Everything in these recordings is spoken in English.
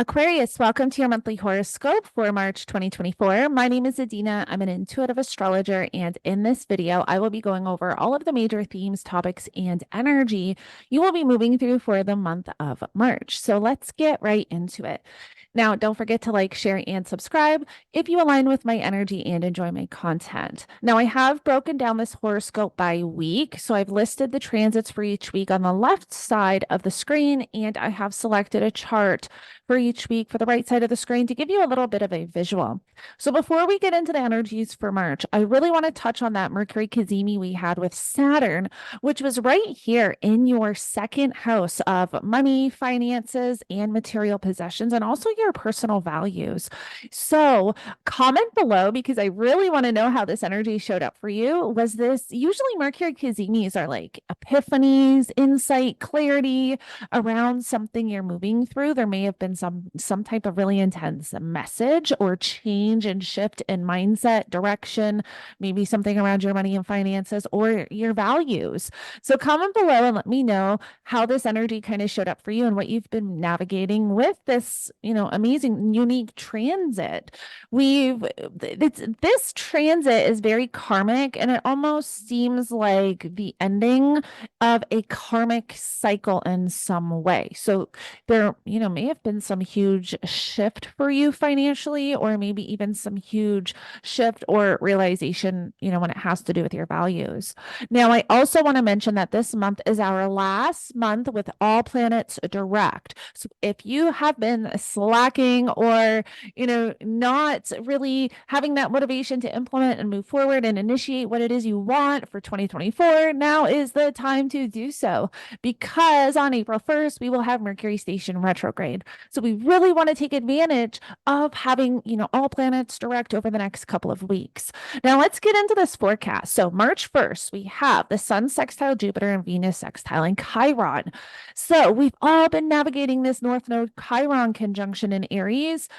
Aquarius, welcome to your monthly horoscope for March 2024. My name is Adina. I'm an intuitive astrologer, and in this video, I will be going over all of the major themes, topics, and energy you will be moving through for the month of March. So let's get right into it. Now, don't forget to like, share, and subscribe if you align with my energy and enjoy my content. Now, I have broken down this horoscope by week. So I've listed the transits for each week on the left side of the screen, and I have selected a chart for each week for the right side of the screen to give you a little bit of a visual. So before we get into the energies for March, I really want to touch on that Mercury Cazimi we had with Saturn, which was right here in your second house of money, finances, and material possessions, and also your personal values. So comment below because I really want to know how this energy showed up for you. Was this usually Mercury Cazimis are like epiphanies, insight, clarity around something you're moving through? There may have been some type of really intense message or change and shift in mindset, direction, maybe something around your money and finances or your values. So comment below and let me know how this energy kind of showed up for you and what you've been navigating with this, amazing, unique transit. This transit is very karmic, and it almost seems like the ending of a karmic cycle in some way. So there, may have been some huge shift for you financially, or maybe even some huge shift or realization, when it has to do with your values. Now, I also want to mention that this month is our last month with all planets direct. So if you have been slacking or, not really having that motivation to implement and move forward and initiate what it is you want for 2024, now is the time to do so, because on April 1st, we will have Mercury station retrograde. So we really want to take advantage of having, all planets direct over the next couple of weeks. Now let's get into this forecast. So March 1st, we have the Sun sextile Jupiter and Venus sextile in Chiron. So we've all been navigating this North Node Chiron conjunction in Aries,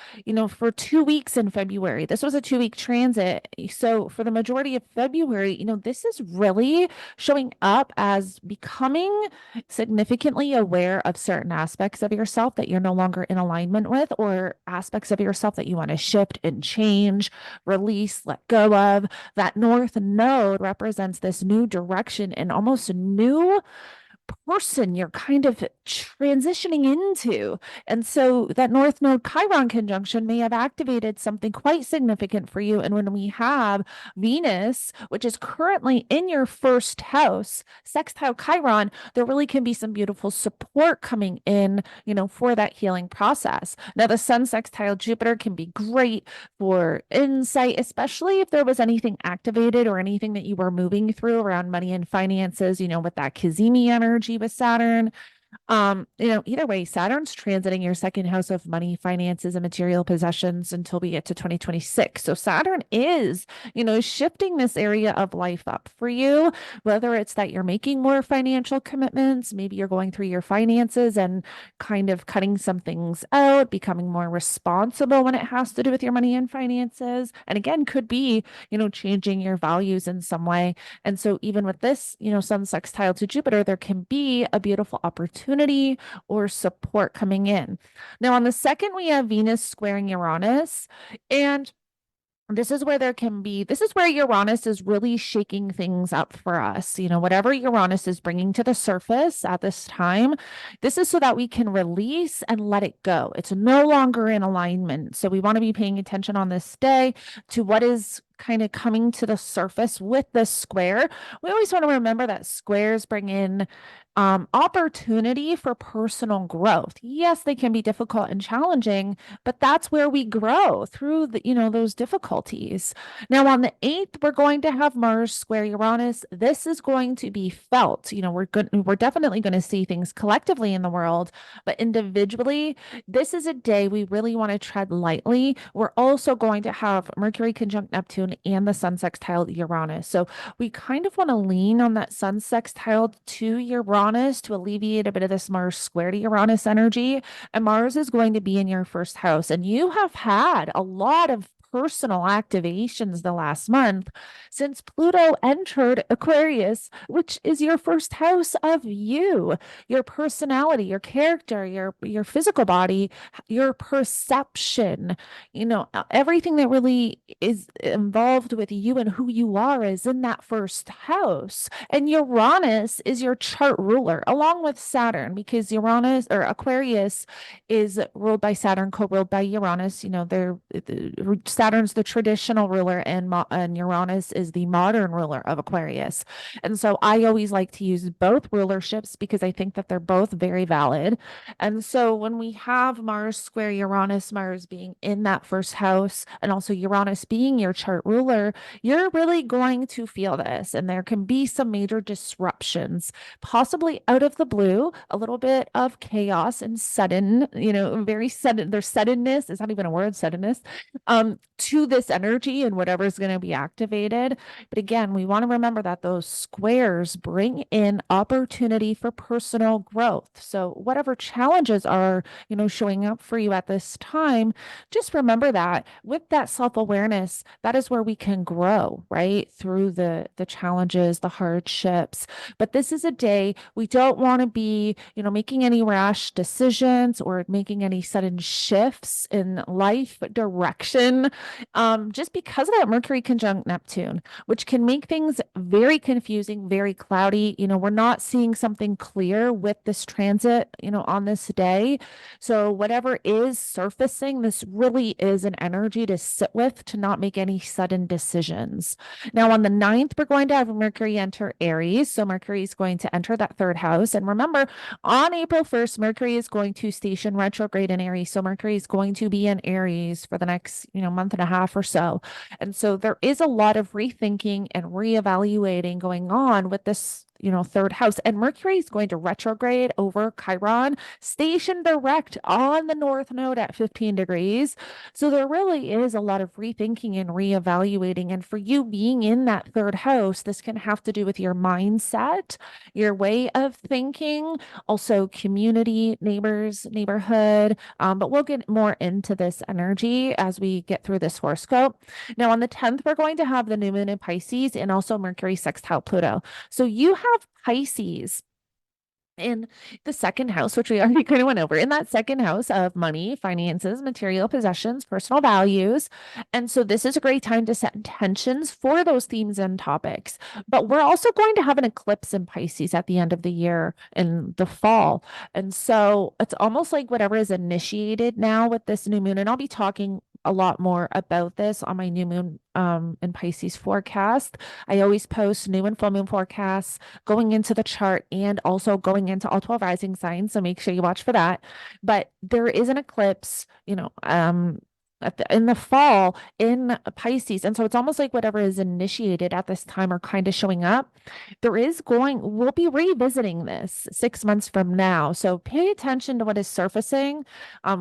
for 2 weeks in February. This was a 2-week transit. So for the majority of February, this is really showing up as becoming significantly aware of certain aspects of yourself that you're no longer in alignment with, or aspects of yourself that you want to shift and change, release, let go of. That North Node represents this new direction and almost a new person you're kind of transitioning into. And so that North Node Chiron conjunction may have activated something quite significant for you. And when we have Venus, which is currently in your first house, sextile Chiron, there really can be some beautiful support coming in, for that healing process. Now, the Sun sextile Jupiter can be great for insight, especially if there was anything activated or anything that you were moving through around money and finances, with that Cazimi energy with Saturn. Either way, Saturn's transiting your second house of money, finances, and material possessions until we get to 2026. So Saturn is, shifting this area of life up for you, whether it's that you're making more financial commitments, maybe you're going through your finances and kind of cutting some things out, becoming more responsible when it has to do with your money and finances. And again, could be, changing your values in some way. And so even with this, Sun sextile to Jupiter, there can be a beautiful opportunity or support coming in. Now, on the second, we have Venus squaring Uranus, and this is where Uranus is really shaking things up for us. Whatever Uranus is bringing to the surface at this time, this is so that we can release and let it go. It's no longer in alignment. So we want to be paying attention on this day to what is kind of coming to the surface with this square. We always want to remember that squares bring in opportunity for personal growth. Yes, they can be difficult and challenging, but that's where we grow through those difficulties. Now, on the 8th, we're going to have Mars square Uranus. This is going to be felt. We're definitely going to see things collectively in the world, but individually, this is a day we really want to tread lightly. We're also going to have Mercury conjunct Neptune and the Sun sextile Uranus. So we kind of want to lean on that Sun sextile to Uranus to alleviate a bit of this Mars square to Uranus energy. And Mars is going to be in your first house. And you have had a lot of personal activations the last month since Pluto entered Aquarius, which is your first house of you, your personality, your character, your physical body, your perception, everything that really is involved with you and who you are is in that first house. And Uranus is your chart ruler, along with Saturn, because Uranus or Aquarius is ruled by Saturn, co-ruled by Uranus. Saturn's the traditional ruler, and Uranus is the modern ruler of Aquarius. And so I always like to use both rulerships because I think that they're both very valid. And so when we have Mars square Uranus, Mars being in that first house, and also Uranus being your chart ruler, you're really going to feel this. And there can be some major disruptions, possibly out of the blue, a little bit of chaos and sudden, very sudden. There's suddenness, is not even a word, suddenness, to this energy and whatever's going to be activated. But again, we want to remember that those squares bring in opportunity for personal growth. So whatever challenges are, showing up for you at this time, just remember that with that self-awareness, that is where we can grow, right? Through the challenges, the hardships. But this is a day we don't want to be, making any rash decisions or making any sudden shifts in life direction. Just because of that Mercury conjunct Neptune, which can make things very confusing, very cloudy. We're not seeing something clear with this transit, on this day. So whatever is surfacing, this really is an energy to sit with, to not make any sudden decisions. Now, on the 9th, we're going to have Mercury enter Aries. So Mercury is going to enter that third house. And remember, on April 1st, Mercury is going to station retrograde in Aries. So Mercury is going to be in Aries for the next, month and a half or so. And so there is a lot of rethinking and reevaluating going on with this, third house. And Mercury is going to retrograde over Chiron, stationed direct on the North Node at 15 degrees. So there really is a lot of rethinking and reevaluating. And for you being in that third house, this can have to do with your mindset, your way of thinking, also community, neighbors, neighborhood. But we'll get more into this energy as we get through this horoscope. Now, on the 10th, we're going to have the new moon in Pisces and also Mercury sextile Pluto. So you have Pisces in the second house, which we already kind of went over, in that second house of money, finances, material possessions, personal values. And so this is a great time to set intentions for those themes and topics. But we're also going to have an eclipse in Pisces at the end of the year in the fall. And so it's almost like whatever is initiated now with this new moon, and I'll be talking a lot more about this on my new moon in Pisces forecast. I always post new and full moon forecasts going into the chart and also going into all 12 rising signs. So make sure you watch for that. But there is an eclipse, in the fall in Pisces. And so it's almost like whatever is initiated at this time are kind of showing up. We'll be revisiting this 6 months from now. So pay attention to what is surfacing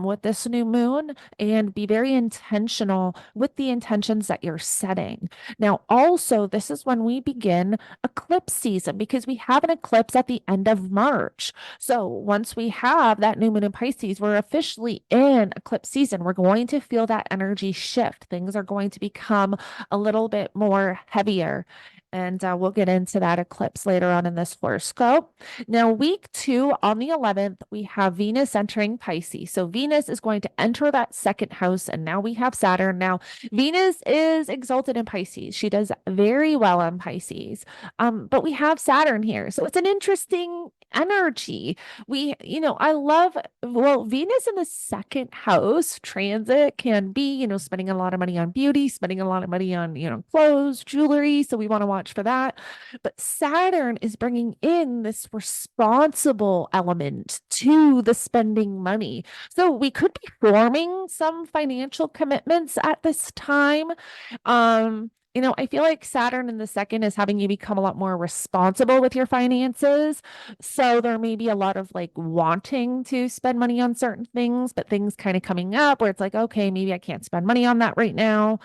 with this new moon and be very intentional with the intentions that you're setting. Now, also, this is when we begin eclipse season because we have an eclipse at the end of March. So once we have that new moon in Pisces, we're officially in eclipse season. We're going to feel that energy shift. Things are going to become a little bit more heavier. And we'll get into that eclipse later on in this horoscope. Now, week 2 on the 11th, we have Venus entering Pisces. So Venus is going to enter that second house. And now we have Saturn. Now, Venus is exalted in Pisces. She does very well on Pisces. But we have Saturn here. So it's an interesting energy. Venus in the second house transit can be, spending a lot of money on beauty, spending a lot of money on, clothes, jewelry. So we want to watch for that. But Saturn is bringing in this responsible element to the spending money. So we could be forming some financial commitments at this time. I feel like Saturn in the second is having you become a lot more responsible with your finances. So there may be a lot of like wanting to spend money on certain things, but things kind of coming up where it's like, okay, maybe I can't spend money on that right now.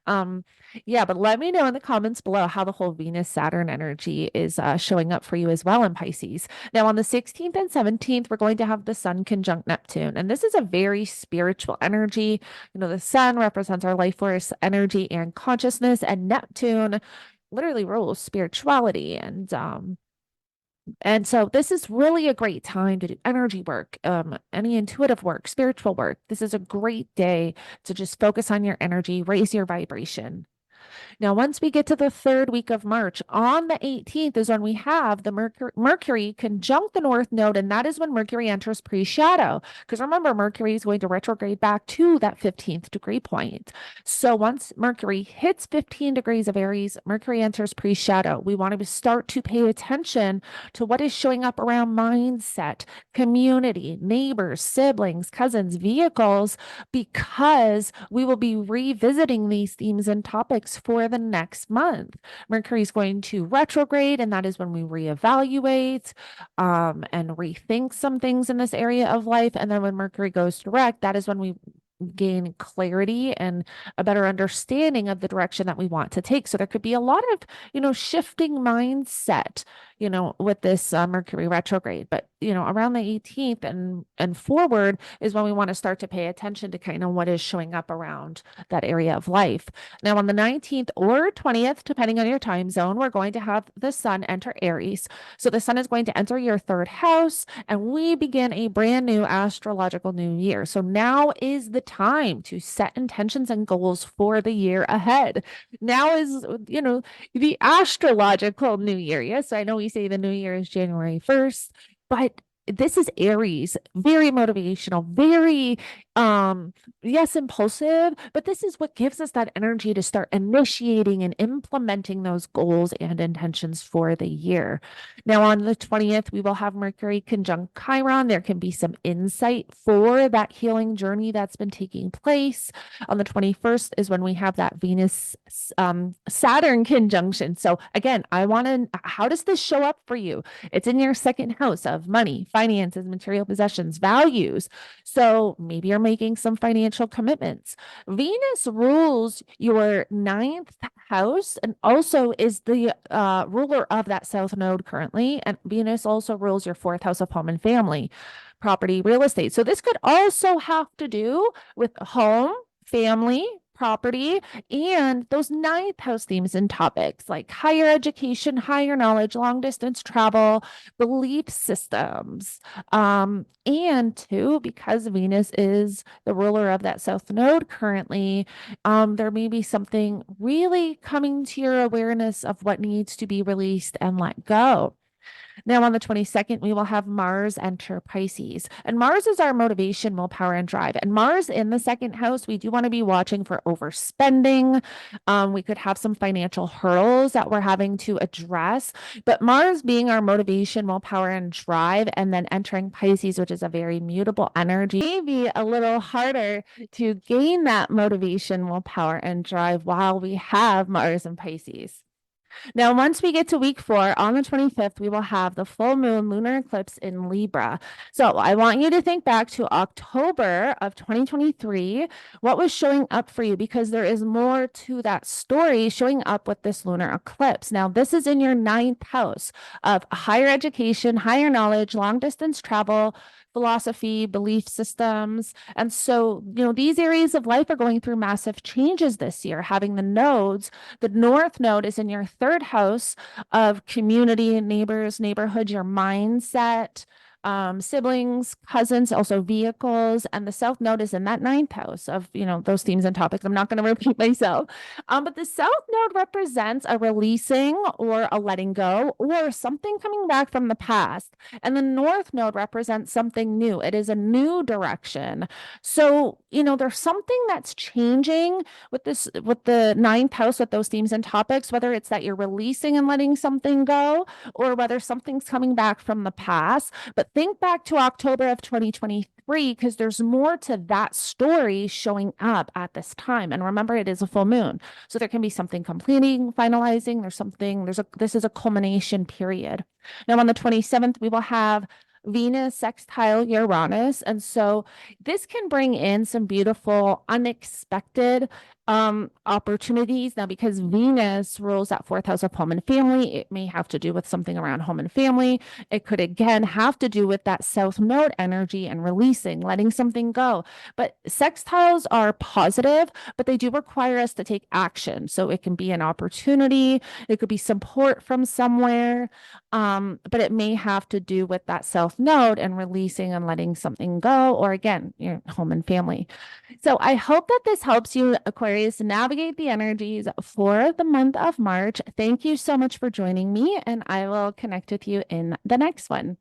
Um, yeah, but let me know in the comments below how the whole Venus Saturn energy is showing up for you as well in Pisces. Now, on the 16th and 17th, we're going to have the Sun conjunct Neptune, and this is a very spiritual energy. The sun represents our life force, energy, and consciousness, and Neptune literally rules spirituality. And so this is really a great time to do energy work, any intuitive work, spiritual work. This is a great day to just focus on your energy, raise your vibration. Now, once we get to the third week of March, on the 18th is when we have the Mercury conjunct the North Node, and that is when Mercury enters pre-shadow. Because remember, Mercury is going to retrograde back to that 15th degree point. So once Mercury hits 15 degrees of Aries, Mercury enters pre-shadow. We want to start to pay attention to what is showing up around mindset, community, neighbors, siblings, cousins, vehicles, because we will be revisiting these themes and topics for the next month. Mercury is going to retrograde, and that is when we reevaluate and rethink some things in this area of life. And then when Mercury goes direct, that is when we gain clarity and a better understanding of the direction that we want to take. So there could be a lot of, shifting mindset, with this Mercury retrograde. But, around the 18th and forward is when we want to start to pay attention to kind of what is showing up around that area of life. Now, on the 19th or 20th, depending on your time zone, we're going to have the sun enter Aries. So the sun is going to enter your third house, and we begin a brand new astrological new year. So now is the time to set intentions and goals for the year ahead. Now is, the astrological new year. Yes, I know we say the new year is January 1st, but this is Aries, very motivational, very yes, impulsive, but this is what gives us that energy to start initiating and implementing those goals and intentions for the year. Now, on the 20th, we will have Mercury conjunct Chiron. There can be some insight for that healing journey that's been taking place. On the 21st is when we have that Venus Saturn conjunction. So again, how does this show up for you? It's in your second house of money, finances, material possessions, values. So maybe you're making some financial commitments. Venus rules your ninth house and also is the ruler of that south node currently. And Venus also rules your fourth house of home and family, property, real estate. So this could also have to do with home, family, property, and those ninth house themes and topics like higher education, higher knowledge, long distance travel, belief systems. And two, because Venus is the ruler of that south node currently, there may be something really coming to your awareness of what needs to be released and let go. Now, on the 22nd, we will have Mars enter Pisces. And Mars is our motivation, willpower, and drive. And Mars in the second house, we do want to be watching for overspending. We could have some financial hurdles that we're having to address. But Mars being our motivation, willpower, and drive, and then entering Pisces, which is a very mutable energy, may be a little harder to gain that motivation, willpower, and drive while we have Mars in Pisces. Now, once we get to week 4, on the 25th, we will have the full moon lunar eclipse in Libra. So I want you to think back to October of 2023. What was showing up for you? Because there is more to that story showing up with this lunar eclipse. Now, this is in your ninth house of higher education, higher knowledge, long distance travel, philosophy, belief systems. And so, these areas of life are going through massive changes this year, having the nodes. The North Node is in your third house of community and neighbors, neighborhood, your mindset, siblings, cousins, also vehicles, and the South Node is in that ninth house of, those themes and topics. I'm not going to repeat myself. But the South Node represents a releasing or a letting go or something coming back from the past. And the North Node represents something new. It is a new direction. So, there's something that's changing with the ninth house, with those themes and topics, whether it's that you're releasing and letting something go or whether something's coming back from the past. But think back to October of 2023 because there's more to that story showing up at this time. And remember, it is a full moon. So there can be something completing, finalizing. This is a culmination period. Now, on the 27th, we will have Venus sextile Uranus. And so this can bring in some beautiful, unexpected opportunities. Now, because Venus rules that fourth house of home and family, it may have to do with something around home and family. It could again have to do with that south node energy and releasing, letting something go. But sextiles are positive, but they do require us to take action. So it can be an opportunity, it could be support from somewhere, but it may have to do with that south node and releasing and letting something go, or again, your home and family. So I hope that this helps you, Aquarius, navigate the energies for the month of March. Thank you so much for joining me, and I will connect with you in the next one.